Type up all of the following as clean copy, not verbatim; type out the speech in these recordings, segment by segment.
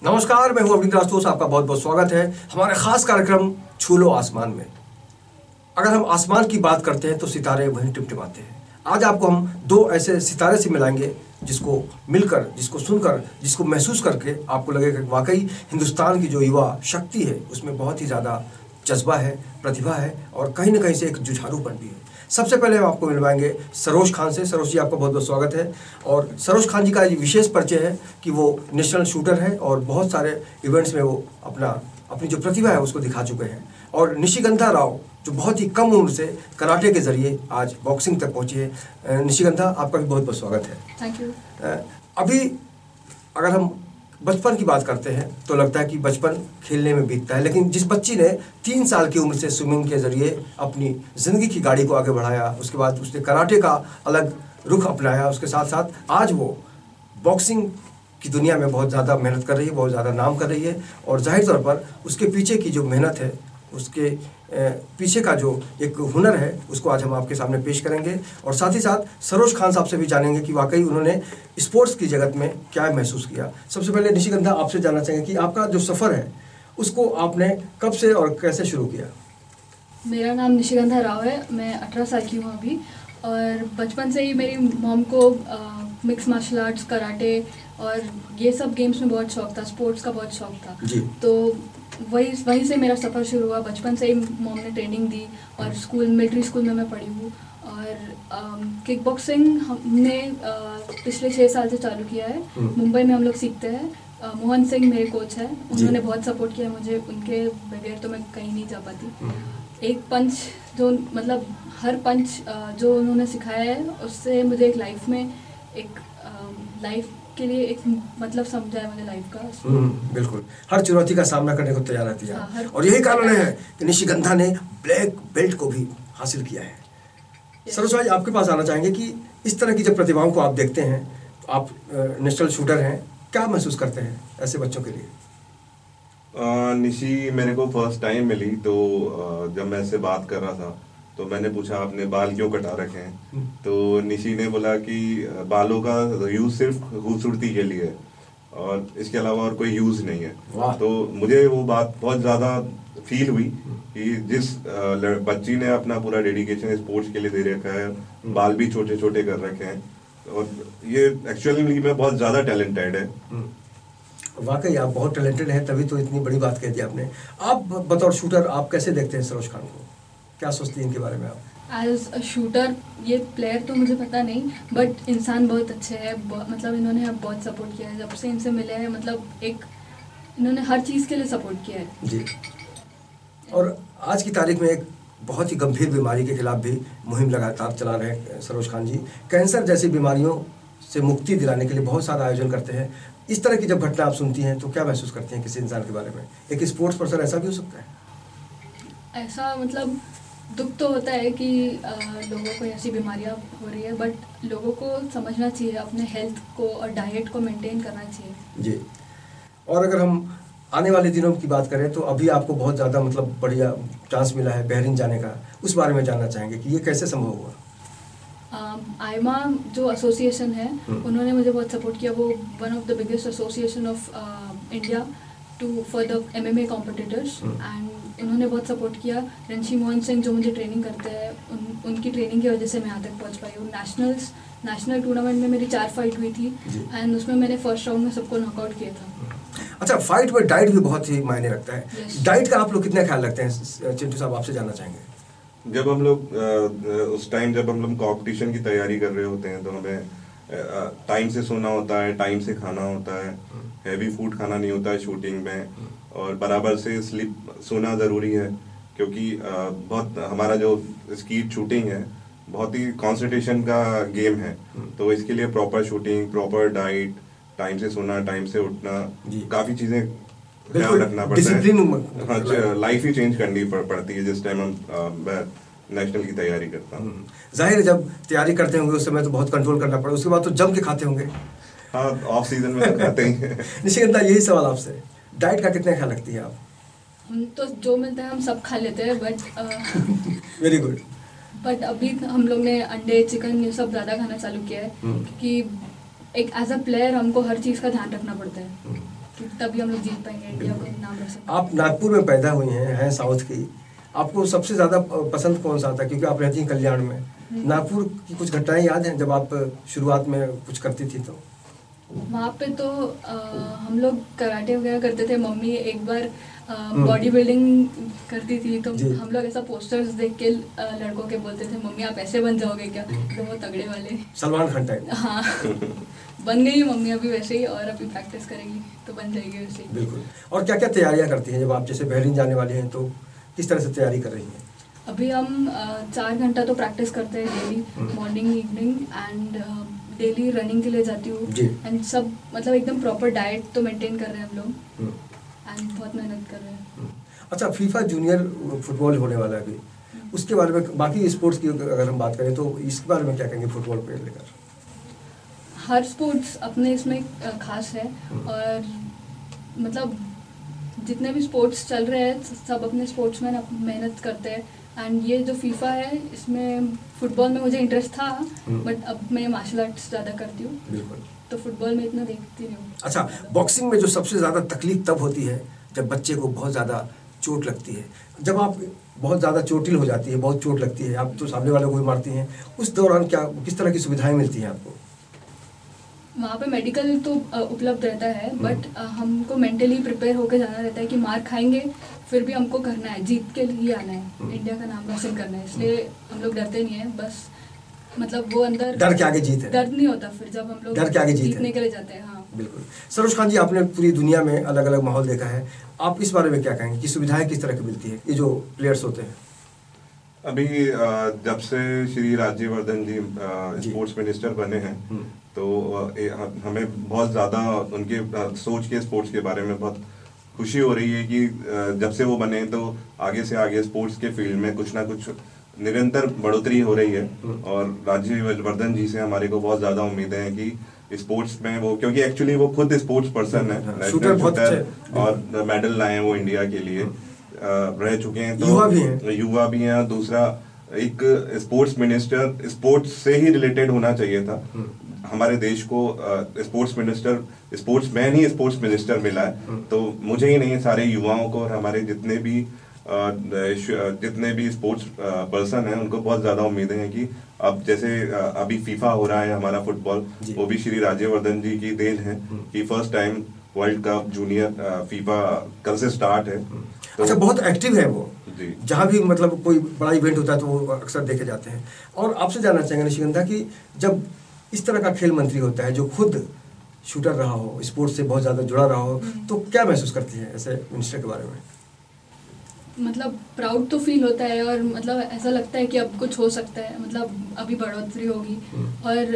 नमस्कार, मैं हूं अवनीत राजतोष। आपका बहुत बहुत स्वागत है हमारे खास कार्यक्रम छू लो आसमान में। अगर हम आसमान की बात करते हैं तो सितारे वहीं टिमटिमाते हैं। आज आपको हम दो ऐसे सितारे से मिलाएंगे जिसको मिलकर, जिसको सुनकर, जिसको महसूस करके आपको लगेगा कि वाकई हिंदुस्तान की जो युवा शक्ति है उसमें बहुत ही ज़्यादा जज्बा है, प्रतिभा है और कहीं ना कहीं से एक जुझारूपन भी है। सबसे पहले हम आपको मिलवाएंगे सरोज खान से। सरोज जी, आपका बहुत बहुत स्वागत है। और सरोज खान जी का ये विशेष परिचय है कि वो नेशनल शूटर है और बहुत सारे इवेंट्स में वो अपनी जो प्रतिभा है उसको दिखा चुके हैं। और निशिगंधा राव जो बहुत ही कम उम्र से कराटे के जरिए आज बॉक्सिंग तक पहुंची है। निशिगंधा, आपका भी बहुत बहुत स्वागत है। Thank you. अभी अगर हम बचपन की बात करते हैं तो लगता है कि बचपन खेलने में बीतता है, लेकिन जिस बच्ची ने 3 साल की उम्र से स्विमिंग के जरिए अपनी ज़िंदगी की गाड़ी को आगे बढ़ाया, उसके बाद उसने कराटे का अलग रुख अपनाया, उसके साथ साथ आज वो बॉक्सिंग की दुनिया में बहुत ज़्यादा मेहनत कर रही है, बहुत ज़्यादा नाम कर रही है। और जाहिर तौर पर उसके पीछे की जो मेहनत है, उसके पीछे का जो एक हुनर है, उसको आज हम आपके सामने पेश करेंगे। और साथ ही साथ सरोज खान साहब से भी जानेंगे कि वाकई उन्होंने स्पोर्ट्स की जगत में क्या महसूस किया। सबसे पहले निशिगंधा, आपसे जानना चाहेंगे कि आपका जो सफ़र है उसको आपने कब से और कैसे शुरू किया। मेरा नाम निशिगंधा राव है। मैं 18 साल की हूँ अभी। और बचपन से ही मेरी मॉम को मिक्स मार्शल आर्ट्स, कराटे और ये सब गेम्स में बहुत शौक था, स्पोर्ट्स का बहुत शौक था जी। तो वहीं से मेरा सफ़र शुरू हुआ। बचपन से ही मॉम ने ट्रेनिंग दी और मिलिट्री स्कूल में मैं पढ़ी हूँ। और किक बॉक्सिंग हमने पिछले 6 साल से चालू किया है। मुंबई में हम लोग सीखते हैं। मोहन सिंह मेरे कोच हैं, उन्होंने बहुत सपोर्ट किया मुझे। उनके बगैर तो मैं कहीं नहीं जा पाती। एक पंच जो मतलब हर पंच जो उन्होंने सिखाया है उससे मुझे एक लाइफ में एक लाइफ के लिए एक मतलब समझा है मुझे लाइफ का। बिल्कुल, हर चुनौती का सामना करने को तैयार रहती है। हाँ, और यही कारण है कि निशिगंधा ने ब्लैक बेल्ट को भी हासिल किया है। सरोज भाई, आपके पास आना चाहेंगे कि इस तरह की जब प्रतिभाओं को आप देखते हैं, तो आप नेशनल शूटर हैं, क्या महसूस करते हैं ऐसे बच्चों के लिए? निशी मेरे को फर्स्ट टाइम मिली तो जब मैं इससे बात कर रहा था तो मैंने पूछा आपने बाल क्यों कटा रखे हैं। तो निशी ने बोला कि बालों का यूज सिर्फ खूबसूरती के लिए है और इसके अलावा और कोई यूज नहीं है। तो मुझे वो बात बहुत ज़्यादा फील हुई कि जिस बच्ची ने अपना पूरा डेडिकेशन स्पोर्ट्स के लिए दे रखा है, बाल भी छोटे छोटे कर रखे हैं और ये एक्चुअली में बहुत ज़्यादा टैलेंटेड है। वाकई आप बहुत टैलेंटेड हैं, तभी तो इतनी बड़ी बात कह दी आपने। आप बतौर शूटर आप कैसे देखते हैं सरोज खान को, क्या सोचती हैं इनके बारे में आप? एज अ शूटर, ये प्लेयर तो मुझे पता नहीं, बट इंसान बहुत अच्छे हैं। मतलब इन्होंने बहुत सपोर्ट किया है जब से इनसे मिले हैं। मतलब इन्होंने हर चीज़ के लिए सपोर्ट किया है जी। और आज की तारीख में एक बहुत ही गंभीर बीमारी के खिलाफ भी मुहिम लगातार चला रहे हैं सरोज खान जी। कैंसर जैसी बीमारियों से मुक्ति दिलाने के लिए बहुत सारा आयोजन करते हैं। इस तरह की जब घटना आप सुनती हैं तो क्या महसूस करती हैं किसी इंसान के बारे में? एक स्पोर्ट्स पर्सन ऐसा भी हो सकता है? ऐसा मतलब दुख तो होता है कि लोगों को ऐसी बीमारियां हो रही है, बट लोगों को समझना चाहिए, अपने हेल्थ को और डाइट को मेंटेन करना चाहिए जी। और अगर हम आने वाले दिनों की बात करें तो अभी आपको बहुत ज़्यादा मतलब बढ़िया चांस मिला है बहरीन जाने का, उस बारे में जानना चाहेंगे कि ये कैसे संभव हुआ? आयमा जो एसोसिएशन है उन्होंने मुझे बहुत सपोर्ट किया। वो one of the biggest association of India for the MMA competitors, and उन्होंने बहुत सपोर्ट किया। ऋषि मोहन सिंह जो मुझे ट्रेनिंग करते हैं, उनकी ट्रेनिंग की वजह से मैं यहाँ तक पहुँच पाई हूँ। नेशनल टूर्नामेंट में मेरी 4 फाइट हुई थी एंड उसमें मैंने फर्स्ट राउंड में सबको नॉकआउट किया था। अच्छा, फाइट में डाइट भी बहुत ही मायने रखता है। Yes. डाइट का आप लोग कितना ख्याल रखते हैं? चिंटू साहब, आपसे जानना चाहेंगे। जब हम लोग उस टाइम जब हम लोग कंपटीशन की तैयारी कर रहे होते हैं तो हमें टाइम से सोना होता है, टाइम से खाना होता है, हैवी फूड खाना नहीं होता है शूटिंग में, और बराबर से सोना ज़रूरी है क्योंकि बहुत हमारा जो स्कीट शूटिंग है बहुत ही कंसंट्रेशन का गेम है। तो इसके लिए proper shooting, proper diet, time से सोना, टाइम से उठना, काफ़ी चीज़ें ध्यान रखना पड़ता है। हाँ, लाइफ ही चेंज करनी पड़ती है जिस टाइम हम नेशनल की तैयारी करता हूँ। जाहिर है जब तैयारी करते होंगे उस समय तो बहुत कंट्रोल करना पड़ा, उसके बाद तो जम के खाते होंगे। हाँ, ऑफ सीजन में तो खाते ही हैं। निशिगंधा, यही सवाल आपसे, डाइट का कितना ख्याल रखती है आप? हम तो जो मिलता है हम सब खा लेते हैं, बट वेरी गुड। बट अभी हम लोग ने अंडे, चिकन ये सब ज़्यादा खाना चालू किया है क्योंकि एक एज अ प्लेयर हमको हर चीज़ का ध्यान रखना पड़ता है। कि तभी हम लोग जीत पाएंगे, इंडिया को नाम रोशन। आप नागपुर में पैदा हुई हैं साउथ की, आपको सबसे ज़्यादा पसंद कौन सा था, क्योंकि आप रहती हैं कल्याण में? नागपुर की कुछ घटनाएं याद हैं जब आप शुरुआत में कुछ करती थी तो? वहाँ पे तो हम लोग कराटे वगैरह करते थे। मम्मी एक बार बॉडी बिल्डिंग करती थी, तो हम लोग ऐसा पोस्टर्स देख के लड़कों के बोलते थे, मम्मी आप ऐसे बन जाओगे क्या, तो वो तगड़े वाले सलमान खान टाइप। हाँ बन गई मम्मी अभी वैसे ही, और अभी प्रैक्टिस करेगी तो बन जाएगी वैसे ही। बिल्कुल। और क्या क्या तैयारियां करती हैं जब आप जैसे बहरीन जाने वाले हैं, तो किस तरह से तैयारी कर रही हैं? अभी हम 4 घंटा तो प्रैक्टिस करते हैं daily, morning evening, and daily running के लिए जाती हूँ, एंड सब मतलब एकदम प्रॉपर डाइट तो मेंटेन कर रहे हैं हम लोग, एंड बहुत मेहनत कर रहे हैं। अच्छा, फीफा जूनियर फुटबॉल होने वाला है अभी, उसके बारे में, बाकी स्पोर्ट्स की अगर हम बात करें तो इसके बारे में क्या कहेंगे फुटबॉल को लेकर? हर स्पोर्ट्स अपने इसमें खास है, और मतलब जितने भी स्पोर्ट्स चल रहे हैं सब अपने स्पोर्ट्स में मेहनत करते हैं, एंड ये जो फीफा है इसमें फुटबॉल में मुझे इंटरेस्ट था, बट अब मैं मार्शल आर्ट्स ज़्यादा करती हूँ, बिल्कुल, तो फुटबॉल में इतना देखती नहीं हूँ। अच्छा, बॉक्सिंग में जो सबसे ज़्यादा तकलीफ तब होती है जब बच्चे को बहुत ज़्यादा चोट लगती है, जब आप बहुत ज़्यादा चोटिल हो जाती है, बहुत चोट लगती है, आप तो सामने वाले को भी मारती हैं, उस दौरान क्या किस तरह की सुविधाएं मिलती हैं आपको? वहाँ पे मेडिकल तो उपलब्ध रहता है, बट हमको मेंटली प्रिपेयर होकर जाना रहता है कि मार खाएंगे फिर भी हमको करना है, जीत के लिए आना है, इंडिया का नाम रोशन करना है, इसलिए हम लोग डरते नहीं है। बस मतलब वो अंदर डर के आगे जीत है, दर्द नहीं होता फिर जब हम लोग डर के आगे जीतने के लिए जाते हैं। हाँ बिल्कुल। सरोज खान जी, आपने पूरी दुनिया में अलग अलग माहौल देखा है, आप इस बारे में क्या कहेंगे कि सुविधाएं किस तरह की मिलती है ये जो प्लेयर्स होते हैं? अभी जब से श्री राज्यवर्धन जी स्पोर्ट्स मिनिस्टर बने हैं, तो हमें बहुत ज़्यादा उनके सोच के स्पोर्ट्स के बारे में बहुत खुशी हो रही है कि जब से वो बने तो आगे से आगे स्पोर्ट्स के फील्ड में कुछ ना कुछ निरंतर बढ़ोतरी हो रही है, और राज्यवर्धन जी से हमारे को बहुत ज़्यादा उम्मीदें हैं कि स्पोर्ट्स में वो, क्योंकि एक्चुअली वो खुद स्पोर्ट्स पर्सन है, नेशनल शूटर, और मेडल लाए हैं वो इंडिया के लिए, रह चुके हैं, तो युवा भी हैं। दूसरा, एक स्पोर्ट्स मिनिस्टर स्पोर्ट्स से ही रिलेटेड होना चाहिए था। हमारे देश को स्पोर्ट्स मिनिस्टर, स्पोर्ट्समैन ही स्पोर्ट्स मिनिस्टर मिला है, तो मुझे ही नहीं, सारे युवाओं को और हमारे जितने भी स्पोर्ट्स पर्सन हैं उनको बहुत ज़्यादा उम्मीदें हैं कि अब जैसे अभी फीफा हो रहा है हमारा फुटबॉल, वो भी श्री राज्यवर्धन जी की देन है कि first time world cup junior FIFA कल से स्टार्ट है। तो अच्छा, बहुत एक्टिव है वो, जहाँ भी मतलब कोई बड़ा इवेंट होता है तो वो अक्सर देखे जाते हैं। और आपसे जानना चाहेंगे निशिगंधा कि जब इस तरह का खेल मंत्री होता है जो खुद शूटर रहा हो, स्पोर्ट्स से बहुत ज़्यादा जुड़ा रहा हो, तो क्या महसूस करती है ऐसे मिनिस्टर के बारे में? मतलब प्राउड तो फील होता है, और मतलब ऐसा लगता है कि अब कुछ हो सकता है, मतलब अभी बढ़ोतरी होगी, और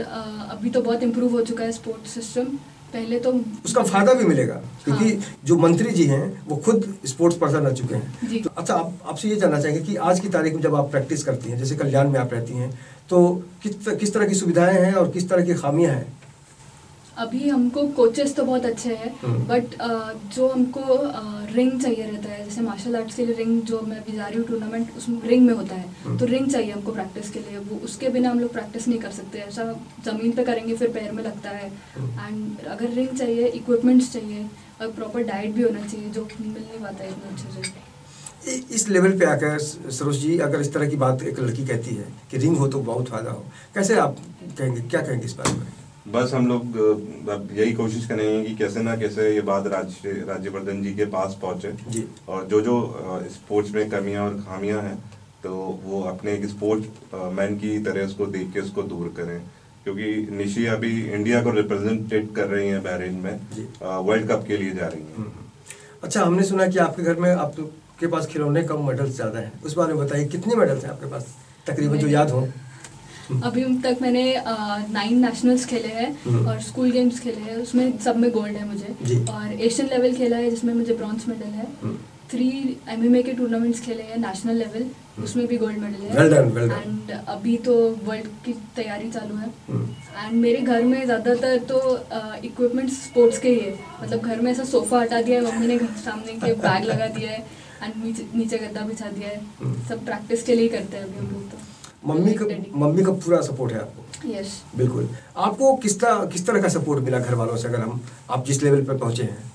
अभी तो बहुत इम्प्रूव हो चुका है स्पोर्ट्स सिस्टम, पहले तो उसका फायदा भी मिलेगा क्योंकि हाँ, जो मंत्री जी हैं वो खुद स्पोर्ट्स पर्सन रह चुके हैं। तो अच्छा, आपसे ये जानना चाहेंगे कि आज की तारीख में जब आप प्रैक्टिस करती हैं, जैसे कल्याण में आप रहती हैं, तो किस तरह की सुविधाएं हैं और किस तरह की खामियां हैं? अभी हमको कोचेस तो बहुत अच्छे हैं, बट जो हमको रिंग चाहिए रहता है, जैसे मार्शल आर्ट्स के लिए रिंग, जो मैं अभी जा रही हूँ टूर्नामेंट उसमें रिंग में होता है, तो रिंग चाहिए हमको प्रैक्टिस के लिए, वो उसके बिना हम लोग प्रैक्टिस नहीं कर सकते, ऐसा ज़मीन पे करेंगे फिर पैर में लगता है, एंड अगर रिंग चाहिए, इक्विपमेंट्स चाहिए, और प्रॉपर डाइट भी होना चाहिए जो मिल नहीं पाता है इतना अच्छे से। इस लेवल पे आकर सरोज जी, अगर इस तरह की बात एक लड़की कहती है कि रिंग हो तो बहुत फायदा हो, कैसे आप कहेंगे, क्या कहेंगे इस बारे में? बस हम लोग यही कोशिश करेंगे कि कैसे ना कैसे ये बात राज्यवर्धन जी के पास पहुंचे जी, और जो स्पोर्ट्स में कमियां और खामियां हैं तो वो अपने एक स्पोर्ट्स मैन की तरह उसको देख के उसको दूर करें, क्योंकि निशी अभी इंडिया को रिप्रेजेंटेट कर रही हैं बहरीन में, वर्ल्ड कप के लिए जा रही हैं। अच्छा, हमने सुना कि आपके घर में आपके पास खिलौने कम, मेडल्स ज़्यादा हैं, उस बारे में बताइए, कितने मेडल्स हैं आपके पास तकरीबन जो याद हो? अभी तक मैंने 9 नेशनल्स खेले हैं और स्कूल गेम्स खेले हैं, उसमें सब में गोल्ड है मुझे, और एशियन लेवल खेला है जिसमें मुझे ब्रॉन्ज मेडल है, 3 MMA के टूर्नामेंट्स खेले हैं नेशनल लेवल, उसमें भी गोल्ड मेडल है, एंड अभी तो वर्ल्ड की तैयारी चालू है, एंड मेरे घर में ज़्यादातर तो इक्विपमेंट्स स्पोर्ट्स के ही है, मतलब घर में ऐसा सोफ़ा हटा दिया है मम्मी ने, घर सामने के बैग लगा दिया है, एंड नीचे गद्दा बिछा दिया है, सब प्रैक्टिस के लिए करते हैं अभी हम लोग। तो मम्मी का पूरा सपोर्ट है आपको? यस, बिल्कुल। आपको किस तरह का सपोर्ट मिला घर वालों से, अगर आप जिस लेवल पर पहुंचे हैं?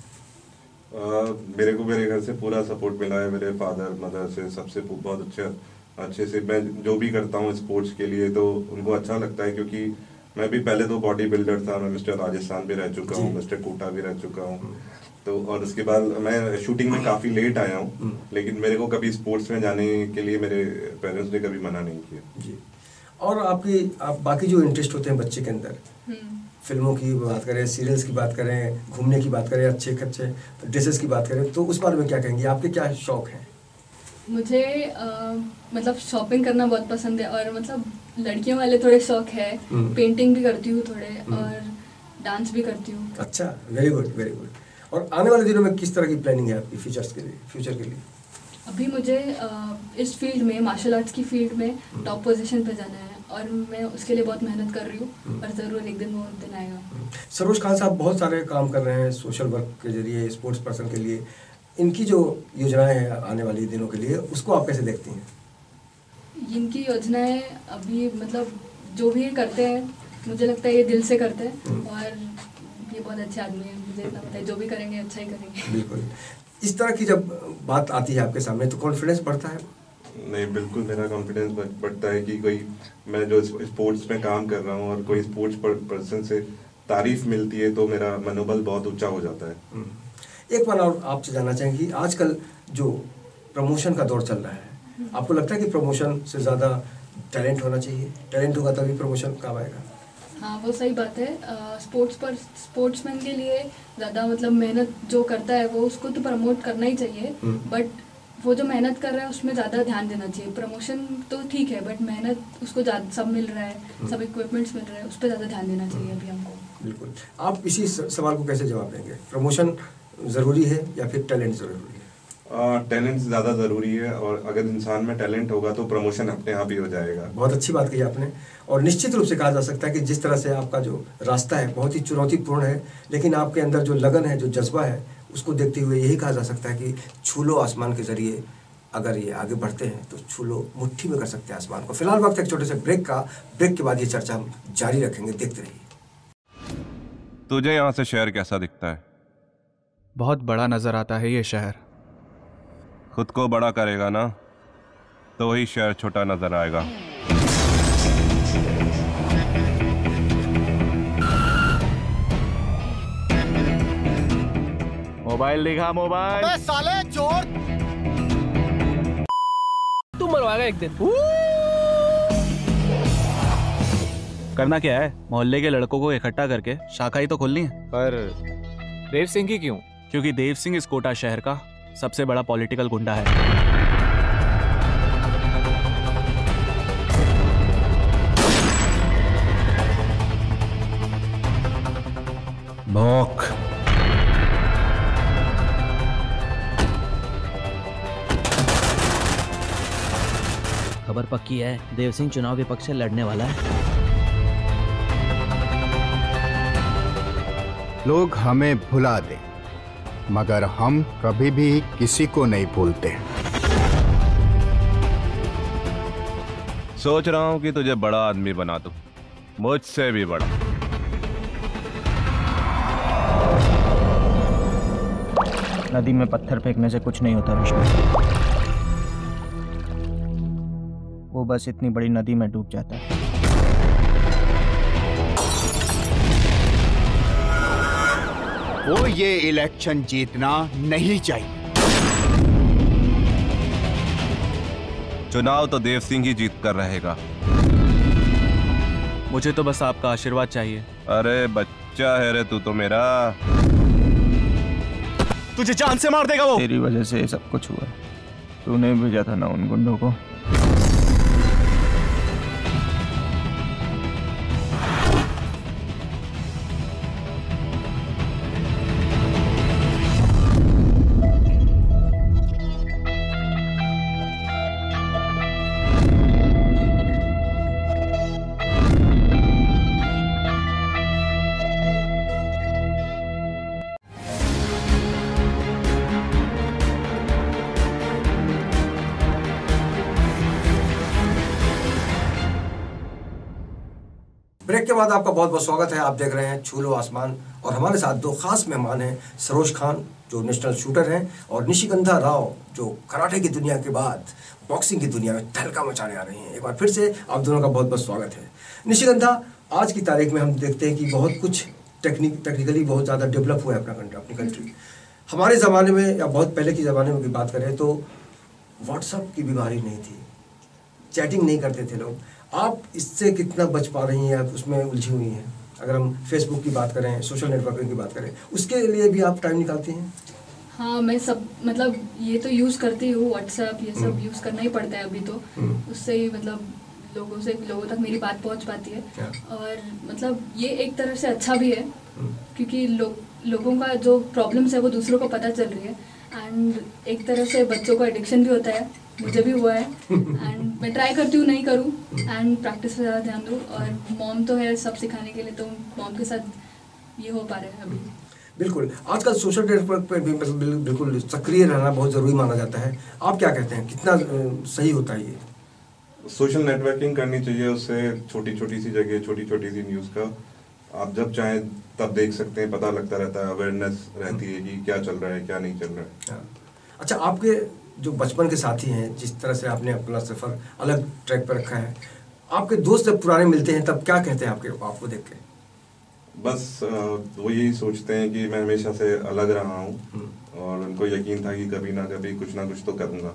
मेरे को मेरे घर से पूरा सपोर्ट मिला है, मेरे फादर मदर से, सबसे बहुत अच्छे से। मैं जो भी करता हूँ स्पोर्ट्स के लिए तो उनको अच्छा लगता है, क्योंकि मैं भी पहले तो बॉडी बिल्डर था, मैं मिस्टर राजस्थान भी रह चुका हूँ, मिस्टर कोटा भी रह चुका हूँ। तो और उसके बाद मैं शूटिंग में काफ़ी लेट आया हूँ, लेकिन मेरे को कभी स्पोर्ट्स में जाने के लिए मेरे पेरेंट्स ने कभी मना नहीं किया जी। और आप बाकी जो इंटरेस्ट होते हैं बच्चे के अंदर, फिल्मों की बात करें, सीरियल्स की बात करें, घूमने की बात करें, अच्छे अच्छे ड्रेसेस की बात करें, तो उस बारे में क्या कहेंगे? आपके क्या शौक हैं? मुझे मतलब शॉपिंग करना बहुत पसंद है, और मतलब लड़कियों वाले थोड़े शौक है। पेंटिंग भी करती हूँ थोड़े, और डांस भी करती हूँ। अच्छा, वेरी गुड वेरी गुड। और आने वाले दिनों में किस तरह की प्लानिंग है आपकी फ्यूचर के लिए? अभी मुझे इस फील्ड में, मार्शल आर्ट्स की फील्ड में टॉप पोजीशन पे जाना है, और मैं उसके लिए बहुत मेहनत कर रही हूँ, और ज़रूर एक दिन वो दिन आएगा। सरोज खान साहब बहुत सारे काम कर रहे हैं सोशल वर्क के जरिए, स्पोर्ट्स पर्सन के लिए। इनकी जो योजनाएं हैं आने वाले दिनों के लिए, उसको आप कैसे देखती हैं? इनकी योजनाएं अभी मतलब जो भी करते हैं, मुझे लगता है ये दिल से करते हैं, और ये बहुत अच्छे आदमी हैं। मुझे इतना पता है जो भी करेंगे अच्छा ही करेंगे। बिल्कुल। इस तरह की जब बात आती है आपके सामने तो कॉन्फिडेंस बढ़ता है? नहीं, बिल्कुल मेरा कॉन्फिडेंस बढ़ता है कि कोई, मैं जो स्पोर्ट्स में काम कर रहा हूँ और कोई स्पोर्ट्स पर्सन से तारीफ मिलती है तो मेरा मनोबल बहुत ऊंचा हो जाता है। एक बार और आपसे जानना चाहेंगे, आजकल जो प्रमोशन का दौर चल रहा है, आपको लगता है कि प्रमोशन से ज़्यादा टैलेंट होना चाहिए? टैलेंट होगा तभी प्रमोशन काम आएगा। हाँ, वो सही बात है। स्पोर्ट्समैन के लिए ज़्यादा मतलब मेहनत जो करता है वो, उसको तो प्रमोट करना ही चाहिए, बट वो जो मेहनत कर रहा है उसमें ज़्यादा ध्यान देना चाहिए। प्रमोशन तो ठीक है, बट मेहनत उसको सब मिल रहा है, सब इक्विपमेंट्स मिल रहे हैं, उस पर ज़्यादा ध्यान देना चाहिए अभी हमको। बिल्कुल। आप इसी सवाल को कैसे जवाब देंगे? प्रमोशन ज़रूरी है या फिर टैलेंट ज़रूरी है? टैलेंट ज़्यादा ज़रूरी है, और अगर इंसान में टैलेंट होगा तो प्रमोशन अपने आप ही हो जाएगा। बहुत अच्छी बात कही आपने। और निश्चित रूप से कहा जा सकता है कि जिस तरह से आपका जो रास्ता है बहुत ही चुनौतीपूर्ण है, लेकिन आपके अंदर जो लगन है, जो जज्बा है, उसको देखते हुए यही कहा जा सकता है कि छू लो आसमान के ज़रिए अगर ये आगे बढ़ते हैं तो छू लो, मुट्ठी में कर सकते हैं आसमान को। फिलहाल वक्त एक छोटे से ब्रेक का। ब्रेक के बाद ये चर्चा हम जारी रखेंगे, देखते रहिए। तुझे यहाँ से शहर कैसा दिखता है? बहुत बड़ा नज़र आता है ये शहर। खुद को बड़ा करेगा ना तो वही शहर छोटा नजर आएगा। मोबाइल दिखा, मोबाइल। अबे साले चोर! तू मरवाएगा एक दिन। करना क्या है? मोहल्ले के लड़कों को इकट्ठा करके शाखा ही तो खोलनी है। पर देव सिंह की क्यों? क्योंकि देव सिंह इस कोटा शहर का सबसे बड़ा पॉलिटिकल गुंडा है। भौंक। खबर पक्की है, देव सिंह चुनाव विपक्ष से लड़ने वाला है। लोग हमें भुला दे, मगर हम कभी भी किसी को नहीं भूलते। सोच रहा हूं कि तुझे बड़ा आदमी बना दूं, मुझसे भी बड़ा। नदी में पत्थर फेंकने से कुछ नहीं होता विष्णु, वो बस इतनी बड़ी नदी में डूब जाता है। वो ये इलेक्शन जीतना नहीं चाहिए। चुनाव तो देव सिंह ही जीत कर रहेगा। मुझे तो बस आपका आशीर्वाद चाहिए। अरे बच्चा है रे तू तो मेरा। तुझे जान से मार देगा वो। तेरी वजह से ये सब कुछ हुआ। तूने भेजा था ना उन गुंडों को। ब्रेक के बाद आपका बहुत बहुत स्वागत है। आप देख रहे हैं छू लो आसमान, और हमारे साथ दो खास मेहमान हैं, सरोज खान जो नेशनल शूटर हैं, और निशिगंधा राव जो कराटे की दुनिया के बाद बॉक्सिंग की दुनिया में तहलका मचाने आ रही हैं। एक बार फिर से आप दोनों का बहुत बहुत स्वागत है। निशिगंधा, आज की तारीख में हम देखते हैं कि बहुत कुछ टेक्निकली बहुत ज़्यादा डेवलप हुआ है अपनी कंट्री। हमारे ज़माने में या बहुत पहले के ज़माने में की बात करें तो व्हाट्सअप की बीमारी नहीं थी, चैटिंग नहीं करते थे लोग। आप इससे कितना बच पा रही हैं, आप उसमें उलझी हुई हैं? अगर हम फेसबुक की बात करें, सोशल नेटवर्किंग की बात करें, उसके लिए भी आप टाइम निकालती हैं? हाँ, मैं सब मतलब ये तो यूज़ करती हूँ, व्हाट्सएप ये सब यूज़ करना ही पड़ता है अभी तो। उससे ही मतलब लोगों तक मेरी बात पहुँच पाती है। और मतलब ये एक तरह से अच्छा भी है क्योंकि लोगों का जो प्रॉब्लम्स है वो दूसरों को पता चल रही है। एंड एक तरह से बच्चों को एडिक्शन भी होता है, मुझे भी हुआ है। एंड मैं ट्राई करती हूँ नहीं करूँ एंड प्रैक्टिस पे ज़्यादा ध्यान दूँ। और मॉम तो है सब सिखाने के लिए, तो मॉम के साथ ये हो पा रहा है अभी। बिल्कुल, आजकल सोशल नेटवर्क पर भी बिल्कुल सक्रिय रहना बहुत ज़रूरी माना जाता है। आप क्या कहते हैं, कितना सही होता है ये? सोशल नेटवर्किंग करनी चाहिए, उससे छोटी छोटी सी जगह, छोटी छोटी सी न्यूज़ का आप जब चाहें तब देख सकते हैं, पता लगता रहता है, अवेयरनेस रहती है कि क्या चल रहा है क्या नहीं चल रहा है। हाँ। अच्छा, आपके जो बचपन के साथी हैं, जिस तरह से आपने अपना सफ़र अलग ट्रैक पर रखा है, आपके दोस्त जब पुराने मिलते हैं तब क्या कहते हैं आपको देख के? बस वो यही सोचते हैं कि मैं हमेशा से अलग रहा हूँ और उनको यकीन था कि कभी ना कभी कुछ ना कुछ तो करूँगा।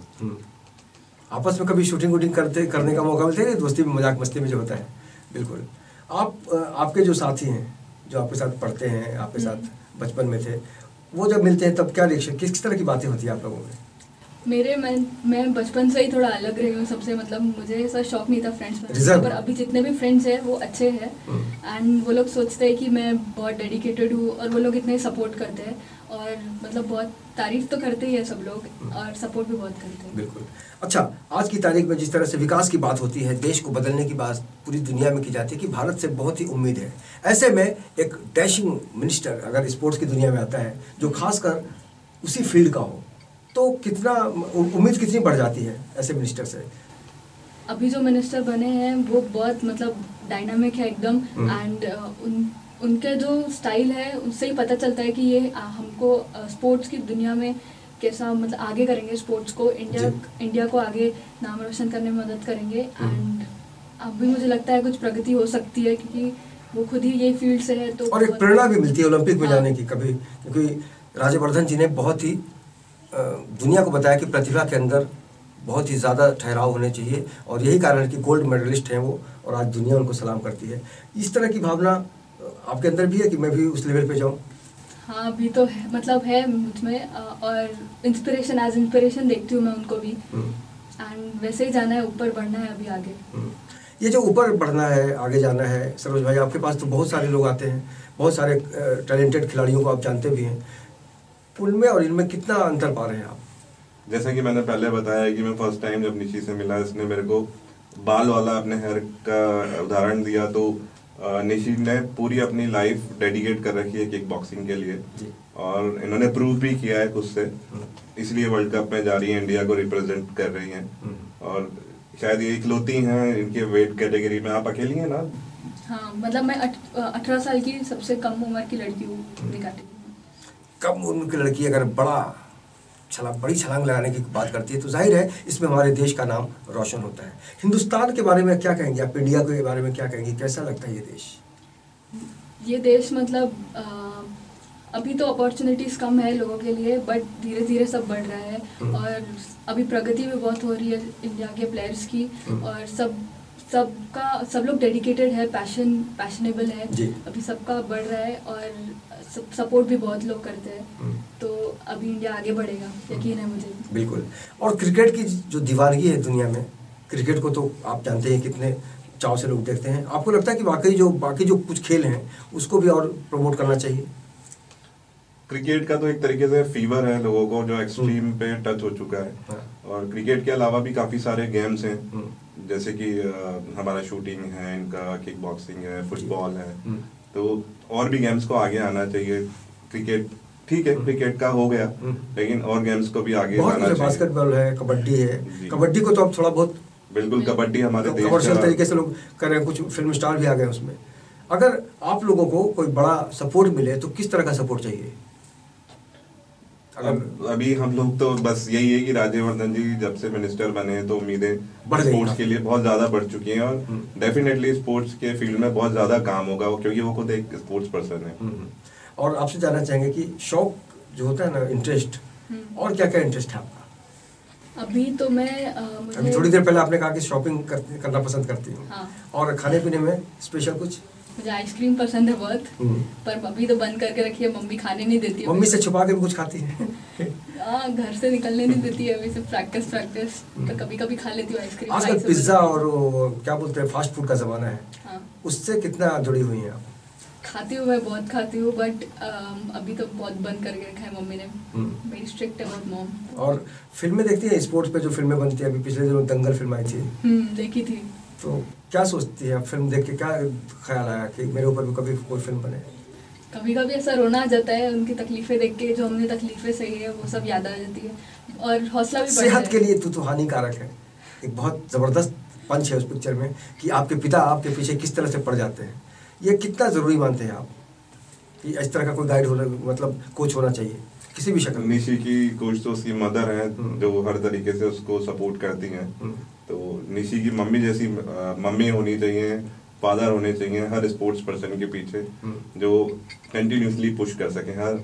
आपस में कभी शूटिंग वूटिंग करने का मौका मिलता है? दोस्ती में, मजाक मस्ती में जो होता है। बिल्कुल। आपके जो साथी हैं, जो आपके साथ पढ़ते हैं, आपके साथ बचपन में थे, वो जब मिलते हैं तब क्या रिएक्शन, किस तरह की बातें होती है आप लोगों में? मैं बचपन से ही थोड़ा अलग रही हूँ सबसे। मतलब मुझे ऐसा शौक नहीं था फ्रेंड्स में, पर अभी जितने भी फ्रेंड्स हैं वो अच्छे हैं। एंड वो लोग सोचते हैं कि मैं बहुत डेडिकेटेड हूँ और वो लोग इतने सपोर्ट करते हैं। और मतलब बहुत तारीफ तो करते ही है सब लोग और सपोर्ट भी बहुत करते हैं। बिल्कुल। अच्छा, आज की तारीख में जिस तरह से विकास की बात होती है, देश को बदलने की बात पूरी दुनिया में की जाती है कि भारत से बहुत ही उम्मीद है। ऐसे में एक डैशिंग मिनिस्टर अगर स्पोर्ट्स की दुनिया में आता है जो खासकर उसी फील्ड का हो, तो कितना उम्मीद कितनी बढ़ जाती है ऐसे मिनिस्टर से? अभी जो मिनिस्टर बने हैं वो बहुत मतलब डायनामिक है एकदम। एंड उनके जो स्टाइल है उससे ही पता चलता है कि ये हमको स्पोर्ट्स की दुनिया में कैसा मतलब आगे करेंगे, स्पोर्ट्स को इंडिया को आगे नाम रोशन करने में मदद करेंगे। एंड अभी मुझे लगता है कुछ प्रगति हो सकती है क्योंकि वो खुद ही ये फील्ड से है। तो और एक प्रेरणा भी मिलती है ओलंपिक में जाने की कभी, क्योंकि राज्यवर्धन जी ने बहुत ही दुनिया को बताया कि प्रतिभा के अंदर बहुत ही ज़्यादा ठहराव होने चाहिए और यही कारण है कि गोल्ड मेडलिस्ट हैं वो, और आज दुनिया उनको सलाम करती है। इस तरह की भावना आपके अंदर भी है कि मैं भी उस लेवल पे जाऊं? हाँ, अभी तो है, मतलब है मुझमें। और इंस्पिरेशन देखती हूँ मैं उनको भी। एंड वैसे ही जाना है, ऊपर बढ़ना है अभी आगे। ये जो ऊपर बढ़ना है, आगे जाना है, सरोज भाई आपके पास तो बहुत सारे लोग आते हैं, बहुत सारे टैलेंटेड खिलाड़ियों को आप जानते भी हैं, उनमें और इनमें कितना अंतर पा रहे हैं आप? जैसा कि मैंने पहले बताया कि मैं फर्स्ट टाइम जब निशी से मिला, इसने मेरे को बाल वाला अपने हेयर का उदाहरण दिया, तो निशी ने पूरी अपनी लाइफ डेडिकेट कर रखी है किक बॉक्सिंग के लिए और इन्होंने प्रूव भी किया है खुद से, इसलिए वर्ल्ड कप में जा रही है, इंडिया को रिप्रेजेंट कर रही हैं और शायद ये इकलौती हैं इनके वेट कैटेगरी में। आप अकेली हैं ना? हाँ, मतलब मैं 18 साल की सबसे कम उम्र की लड़की हूँ कैटेगरी में। कम उम्र की लड़की अगर बड़ी छलांग लगाने की बात करती है तो जाहिर है इसमें हमारे देश का नाम रोशन होता है। हिंदुस्तान के बारे में क्या कहेंगे आप? इंडिया के बारे में क्या कहेंगे? कैसा लगता है ये देश? ये देश मतलब अभी तो अपॉर्चुनिटीज़ कम है लोगों के लिए, बट धीरे धीरे सब बढ़ रहा है और अभी प्रगति भी बहुत हो रही है इंडिया के प्लेयर्स की। और सब लोग डेडिकेटेड है, पैशनेबल है, अभी सबका बढ़ रहा है और सपोर्ट भी बहुत लोग करते हैं। तो अभी इंडिया आगे बढ़ेगा, यकीन है मुझे। बिल्कुल। और क्रिकेट की जो दीवानगी है दुनिया में, क्रिकेट को तो आप जानते हैं कितने चाव से लोग देखते हैं। आपको लगता है कि बाकी जो कुछ खेल हैं उसको भी और प्रमोट करना चाहिए? क्रिकेट का तो एक तरीके से फीवर है लोगों को, जो एक्सट्रीम पे टच हो चुका है। और क्रिकेट के अलावा भी काफी सारे गेम्स हैं, जैसे कि हमारा शूटिंग है, इनका किक बॉक्सिंग है, फुटबॉल है, तो और भी गेम्स को आगे आना चाहिए। क्रिकेट ठीक है, क्रिकेट का हो गया, लेकिन और गेम्स को भी आगे आना चाहिए। बास्केटबॉल है, कबड्डी है। कबड्डी को तो अब थोड़ा बहुत बिल्कुल, कबड्डी हमारे देश कमर्शियल तरीके से लोग कर रहे हैं, कुछ फिल्म स्टार भी आ गए उसमें। अगर आप लोगों को कोई बड़ा सपोर्ट मिले तो किस तरह का सपोर्ट चाहिए? अब अभी हम लोग तो बस यही है कि राज्यवर्धन जी जब से मिनिस्टर बने हैं तो उम्मीदें बढ़ गई स्पोर्ट्स हैं। के लिए बहुत ज्यादा बढ़ चुकी हैं और डेफिनेटली स्पोर्ट्स के फील्ड में बहुत ज्यादा काम होगा क्योंकि वो खुद एक स्पोर्ट्स पर्सन है। और आपसे जानना चाहेंगे कि शौक जो होता है ना, इंटरेस्ट, और क्या क्या इंटरेस्ट है आपका? अभी तो मैं अभी मुझे थोड़ी देर पहले आपने कहा कि शॉपिंग करना पसंद करती हूँ, हाँ, और खाने पीने में स्पेशल कुछ? मुझे आइसक्रीम पसंद है बहुत, पर अभी तो बंद करके रखी है, मम्मी खाने नहीं देती है। मम्मी से छुपा के भी कुछ खाती है? हाँ, घर से निकलने नहीं देती है, अभी सिर्फ प्रैक्टिस पर कभी कभी खा लेती हूँ आइसक्रीम। आजकल पिज्जा और वो क्या बोलते हैं फास्ट फूड का जमाना है, हाँ, उससे कितना जुड़ी हुई हैं आप? खाती हूँ, मैं बहुत खाती हूँ, बट अभी तो बहुत बंद करके रखा है मम्मी ने। मेरी स्ट्रिक्ट है बहुत मॉम। और फिल्में देखती हैं स्पोर्ट्स पे, जो फिल्में बनती है? अभी पिछले दिनों दंगल फिल्म आई थी, देखी थी। तो क्या सोचती है आप फिल्म देख के? क्या ख्याल आया कि मेरे ऊपर भी कभी कोई फिल्म बने? कभी कभी ऐसा रोना आ जाता है उनकी तकलीफें देख के, जो हमने तकलीफें सही है वो सब याद आ जाती है, और हौसला भी बढ़ता सेहत है। के लिए तो हानिकारक है। एक बहुत ज़बरदस्त पंच है उस पिक्चर में कि आपके पिता आपके पीछे किस तरह से पड़ जाते हैं। ये कितना ज़रूरी मानते हैं आप कि इस तरह का कोई गाइड होना, मतलब कोच होना चाहिए किसी भी शक्ल में? निशी की कोच तो उसकी मदर है जो हर तरीके से उसको सपोर्ट करती हैं। तो निशी की मम्मी जैसी मम्मी होनी चाहिए, फादर होने चाहिए हर स्पोर्ट्स पर्सन के पीछे, जो कंटिन्यूसली पुश कर सके, हर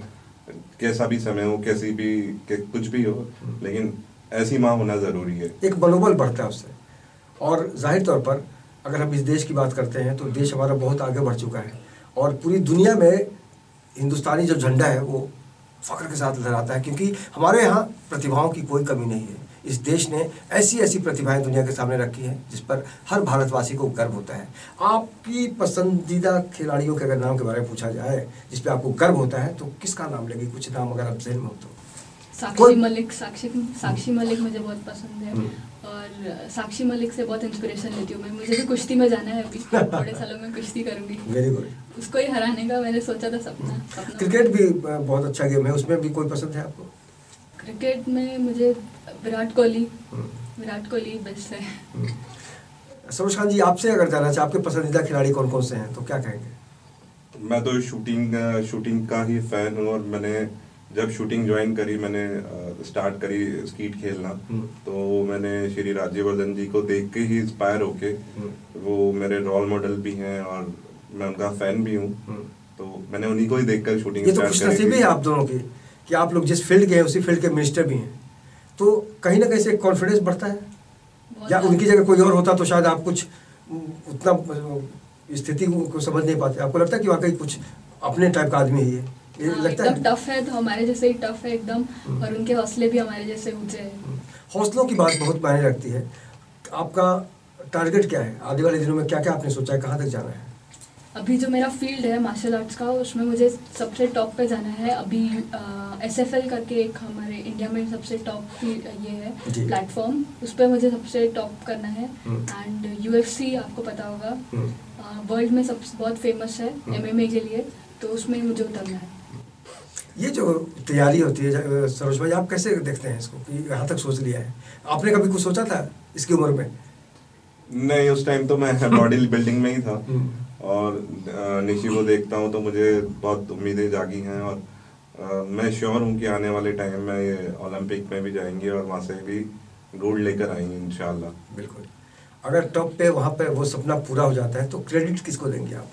कैसा भी समय हो, कैसी भी कुछ भी हो, लेकिन ऐसी माँ होना ज़रूरी है। एक मनोबल बढ़ता है उससे। और जाहिर तौर पर अगर हम इस देश की बात करते हैं तो देश हमारा बहुत आगे बढ़ चुका है, और पूरी दुनिया में हिंदुस्तानी जो झंडा है वो फ़ख्र के साथ लहराता है, क्योंकि हमारे यहाँ प्रतिभाओं की कोई कमी नहीं है। इस देश ने ऐसी ऐसी प्रतिभाएं दुनिया के सामने रखी हैं जिस पर हर भारतवासी को गर्व होता है। आपकी पसंदीदा खिलाड़ियों के अगर नाम के बारे में पूछा जाए जिस पे आपको गर्व होता है, तो किसका नाम लेगी? कुछ नाम अगर आप ज़हन में हो तो। साक्षी मलिक मुझे बहुत पसंद है, और साक्षी मलिक से बहुत इंस्पिरेशन लेती हूँ मैं। मुझे भी कुश्ती में जाना है, अभी थोड़े सालों में कुश्ती करूँगी। Very good. उसको ही हराने का मैंने सोचा था सपना। क्रिकेट भी बहुत अच्छा गेम है, उसमें भी कोई पसंद है आपको? क्रिकेट में मुझे विराट कोहली बेस्ट है। सरोज खान जी, आपसे अगर जाना चाहे आपके पसंदीदा खिलाड़ी कौन कौन से हैं तो क्या कहेंगे? मैं तो शूटिंग का ही फैन हूँ, और मैंने जब शूटिंग ज्वाइन करी, मैंने स्टार्ट करी स्कीट खेलना, तो मैंने श्री राज्यवर्धन जी को देख के ही इंस्पायर होके, वो मेरे रोल मॉडल भी हैं और मैं उनका फैन भी हूँ, तो मैंने उन्हीं को ही देखकर शूटिंग ये तो स्टार्ट खुशनसीबी है आप दोनों की कि आप लोग जिस फील्ड के हैं उसी फील्ड के मिनिस्टर भी हैं, तो कहीं ना कहीं से कॉन्फिडेंस बढ़ता है। या उनकी जगह कोई और होता तो शायद आप कुछ उतना स्थिति को समझ नहीं पाते? आपको लगता है कि वाकई कुछ अपने टाइप का आदमी है ये लगता है? एकदम टफ है, तो हमारे जैसे ही टफ है एकदम, और उनके हौसले भी हमारे जैसे ऊंचे हैं। हौसलों की बात बहुत मायने रखती है। आपका टारगेट क्या है आने वाले दिनों में? क्या क्या आपने सोचा है, कहाँ तक जाना है? अभी जो मेरा फील्ड है मार्शल आर्ट्स का, उसमें मुझे सबसे टॉप पे जाना है। अभी SFL करके एक हमारे इंडिया में सबसे टॉप ये है प्लेटफॉर्म, उस पर मुझे सबसे टॉप करना है। एंड UFC आपको पता होगा, वर्ल्ड में सबसे बहुत फेमस है MMA के लिए, तो उसमें मुझे उतरना है। ये जो तैयारी होती है सरोज भाई, आप कैसे देखते हैं इसको कि यहाँ तक सोच लिया है? आपने कभी कुछ सोचा था इसकी उम्र में? नहीं, उस टाइम तो मैं बॉडी बिल्डिंग में ही था, और निशी को देखता हूँ तो मुझे बहुत उम्मीदें जागी हैं, और मैं श्योर हूँ कि आने वाले टाइम में ये ओलंपिक में भी जाएंगे और वहाँ से भी गोल्ड लेकर आएंगे इंशाल्लाह। बिल्कुल। अगर टॉप पे वहाँ पे वो सपना पूरा हो जाता है तो क्रेडिट किसको देंगे आप?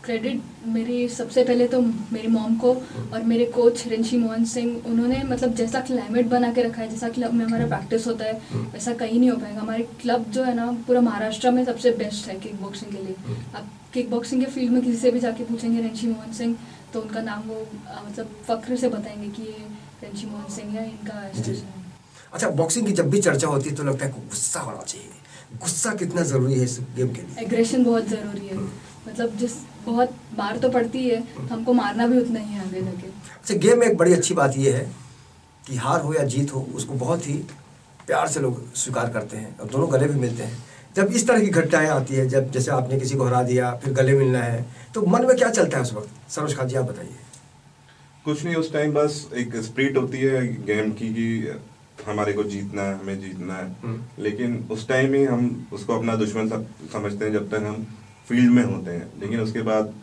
क्रेडिट मेरी सबसे पहले तो मेरी मॉम को, और मेरे कोच रिंशी मोहन सिंह। उन्होंने मतलब जैसा क्लाइमेट बना के रखा है, जैसा क्लब में हमारा प्रैक्टिस होता है वैसा कहीं नहीं हो पाएगा। हमारे क्लब जो है ना पूरा महाराष्ट्र में सबसे बेस्ट है किक बॉक्सिंग के लिए। आप किक बॉक्सिंग के फील्ड में किसी से भी जाके पूछेंगे रिंशी मोहन सिंह, तो उनका नाम वो मतलब फख्र से बताएंगे कि ये रिंशी मोहन सिंह है, इनका ऐसा है। अच्छा, बॉक्सिंग की जब भी चर्चा होती है तो लगता है गुस्सा होना चाहिए। गुस्सा कितना ज़रूरी है इस गेम के लिए? एग्रेशन बहुत ज़रूरी है, मतलब जिस बहुत मार तो पड़ती है, तो हमको मारना भी उतना ही है आगे जाके। अच्छा, गेम में एक बड़ी अच्छी बात यह है कि हार हो या जीत हो उसको बहुत ही प्यार से लोग स्वीकार करते हैं और दोनों गले भी मिलते हैं। जब इस तरह की घटनाएं आती है, जब जैसे आपने किसी को हरा दिया फिर गले मिलना है, तो मन में क्या चलता है उस वक्त? सरोज खान जी आप बताइए। कुछ नहीं, उस टाइम बस एक स्पिरिट होती है गेम की कि हमारे को जीतना है, हमें जीतना है, लेकिन उस टाइम ही हम उसको अपना दुश्मन समझते हैं जब तक हम फील्ड में होते हैं। लेकिन उसके बाद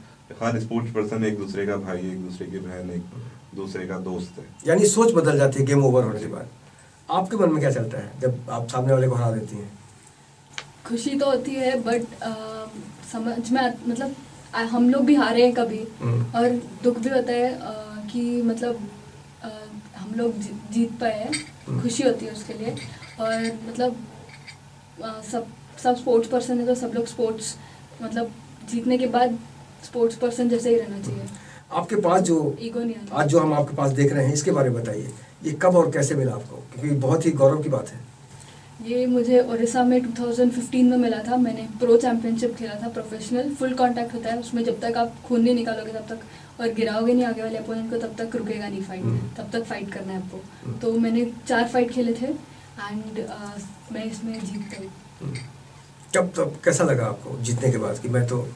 हर स्पोर्ट्स पर्सन एक दूसरे का भाई, एक दूसरे की बहन, एक दूसरे का दोस्त है। यानी सोच बदल जाती है गेम ओवर होने के बाद। आपके मन में क्या चलता है जब आप सामने वाले को हरा देती हैं? खुशी तो होती है, बट समझ में मतलब हम लोग भी हारे हैं कभी, और दुख भी होता है कि मतलब हम लोग जीत पाए हैं, खुशी होती है उसके लिए। और मतलब सब स्पोर्ट्स पर्सन है तो सब लोग स्पोर्ट्स मतलब जीतने के बाद स्पोर्ट्स पर्सन जैसे ही रहना चाहिए। आपके पास जो ईगो नहीं आना। आज जो हम आपके पास देख रहे हैं इसके बारे में बताइए, ये कब और कैसे मिला आपको, क्योंकि बहुत ही गौरव की बात है। ये मुझे उड़ीसा में 2015 में मिला था। मैंने प्रो चैंपियनशिप खेला था, प्रोफेशनल फुल कांटेक्ट होता है उसमें। जब तक आप खून नहीं निकालोगे तब तक और गिराओगे नहीं आगे वाले अपोनेंट को तब तक रुकेगा नहीं फाइट, तब तक फाइट करना है आपको। तो मैंने 4 फाइट खेले थे एंड मैं इसमें जीत गई। तब कैसा लगा आपको जीतने के बाद कि मैं तो?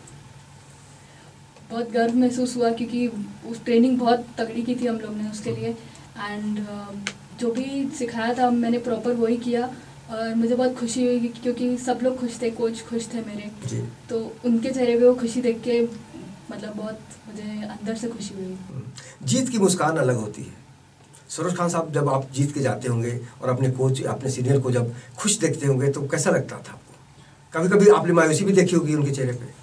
बहुत गर्व महसूस हुआ क्योंकि उस ट्रेनिंग बहुत तगड़ी की थी हम लोग ने उसके लिए, एंड जो भी सिखाया था मैंने प्रॉपर वही किया। और मुझे बहुत खुशी हुई क्योंकि सब लोग खुश थे, कोच खुश थे मेरे जी। तो उनके चेहरे पे वो खुशी देख के मतलब बहुत मुझे अंदर से खुशी हुई। जीत की मुस्कान अलग होती है। सरोज खान साहब, जब आप जीत के जाते होंगे और अपने कोच अपने सीनियर को जब खुश देखते होंगे तो कैसा लगता था आपको? कभी कभी आपने मायूसी भी देखी होगी उनके चेहरे पे।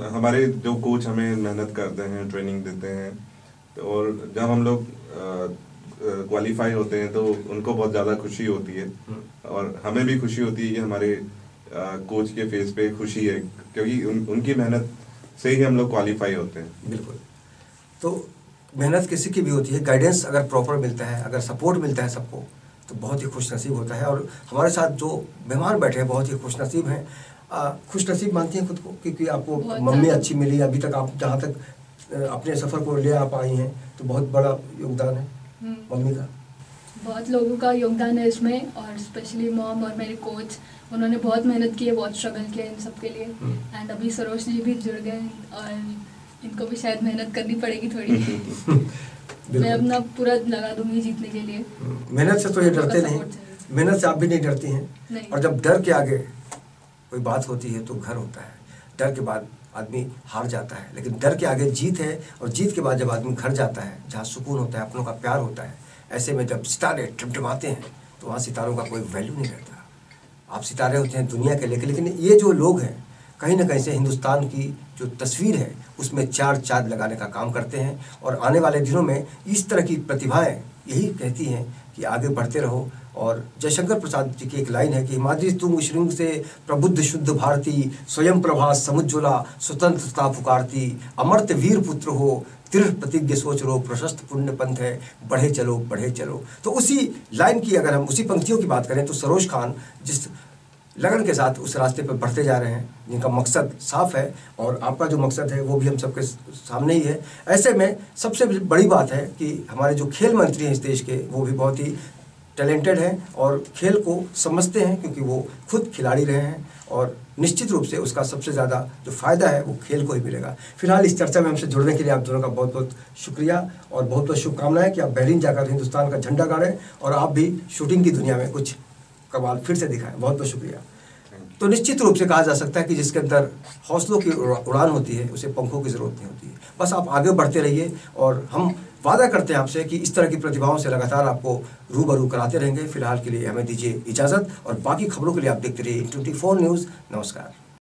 हमारे जो कोच हमें मेहनत करते हैं, ट्रेनिंग देते हैं, तो और जब हम लोग क्वालिफाई होते हैं तो उनको बहुत ज़्यादा खुशी होती है और हमें भी खुशी होती है कि हमारे कोच के फेस पे खुशी है, क्योंकि उनकी मेहनत से ही हम लोग क्वालिफाई होते हैं। बिल्कुल। तो मेहनत किसी की भी होती है, गाइडेंस अगर प्रॉपर मिलता है, अगर सपोर्ट मिलता है सबको, तो बहुत ही खुशनसीब होता है। और हमारे साथ जो मेहमान बैठे हैं बहुत ही खुशनसीब हैं। खुशनसीब मानती हैं खुद को क्योंकि आपको मम्मी अच्छी मिली, अभी तक आप जहाँ तक अपने सफ़र को ले आप आई हैं, तो बहुत बड़ा योगदान है मम्मी का। बहुत लोगों का योगदान है इसमें, और स्पेशली मॉम और मेरे कोच, उन्होंने बहुत मेहनत की है, बहुत स्ट्रगल किया इन सब के लिए। एंड अभी सरोज जी भी जुड़ गए और इनको भी शायद मेहनत करनी पड़ेगी थोड़ी। मैं अपना पूरा लगा दूंगी जीतने के लिए। मेहनत से तो ये डरते नहीं, मेहनत से आप भी नहीं डरती हैं। और जब डर के आगे कोई बात होती है तो घर होता है। डर के बाद आदमी हार जाता है, लेकिन डर के आगे जीत है। और जीत के बाद जब आदमी घर जाता है जहाँ सुकून होता है, अपनों का प्यार होता है, ऐसे में जब सितारे टिमटिमाते हैं तो वहाँ सितारों का कोई वैल्यू नहीं रहता। आप सितारे होते हैं दुनिया के लेकर, लेकिन ये जो लोग हैं कहीं ना कहीं से हिंदुस्तान की जो तस्वीर है उसमें 4 चाँद लगाने का काम करते हैं। और आने वाले दिनों में इस तरह की प्रतिभाएं यही कहती हैं कि आगे बढ़ते रहो। और जयशंकर प्रसाद जी की एक लाइन है कि हिमाद्री तुंग श्रृंग से प्रबुद्ध शुद्ध भारती, स्वयं प्रभा समुज्ज्वला स्वतंत्रता पुकारती, अमर्त्य वीर पुत्र हो, दृढ़ प्रतिज्ञ सोच लो, प्रशस्त पुण्य पंथ है, बढ़े चलो बढ़े चलो। तो उसी लाइन की अगर हम उसी पंक्तियों की बात करें तो सरोज खान जिस लगन के साथ उस रास्ते पर बढ़ते जा रहे हैं, जिनका मकसद साफ है, और आपका जो मकसद है वो भी हम सबके सामने ही है। ऐसे में सबसे बड़ी बात है कि हमारे जो खेल मंत्री हैं इस देश के, वो भी बहुत ही टैलेंटेड हैं और खेल को समझते हैं क्योंकि वो खुद खिलाड़ी रहे हैं। और निश्चित रूप से उसका सबसे ज़्यादा जो फ़ायदा है वो खेल को ही मिलेगा। फिलहाल इस चर्चा में हमसे जुड़ने के लिए आप दोनों का बहुत बहुत शुक्रिया और बहुत बहुत शुभकामनाएं कि आप बहरीन जाकर हिंदुस्तान का झंडा गाड़ें और आप भी शूटिंग की दुनिया में कुछ कमाल फिर से दिखाएं। बहुत बहुत शुक्रिया। तो निश्चित रूप से कहा जा सकता है कि जिसके अंदर हौसलों की उड़ान होती है उसे पंखों की ज़रूरत नहीं होती है। बस आप आगे बढ़ते रहिए और हम वादा करते हैं आपसे कि इस तरह की प्रतिभाओं से लगातार आपको रूबरू कराते रहेंगे। फिलहाल के लिए हमें दीजिए इजाज़त और बाकी खबरों के लिए आप देखते रहिए 24 न्यूज़। नमस्कार।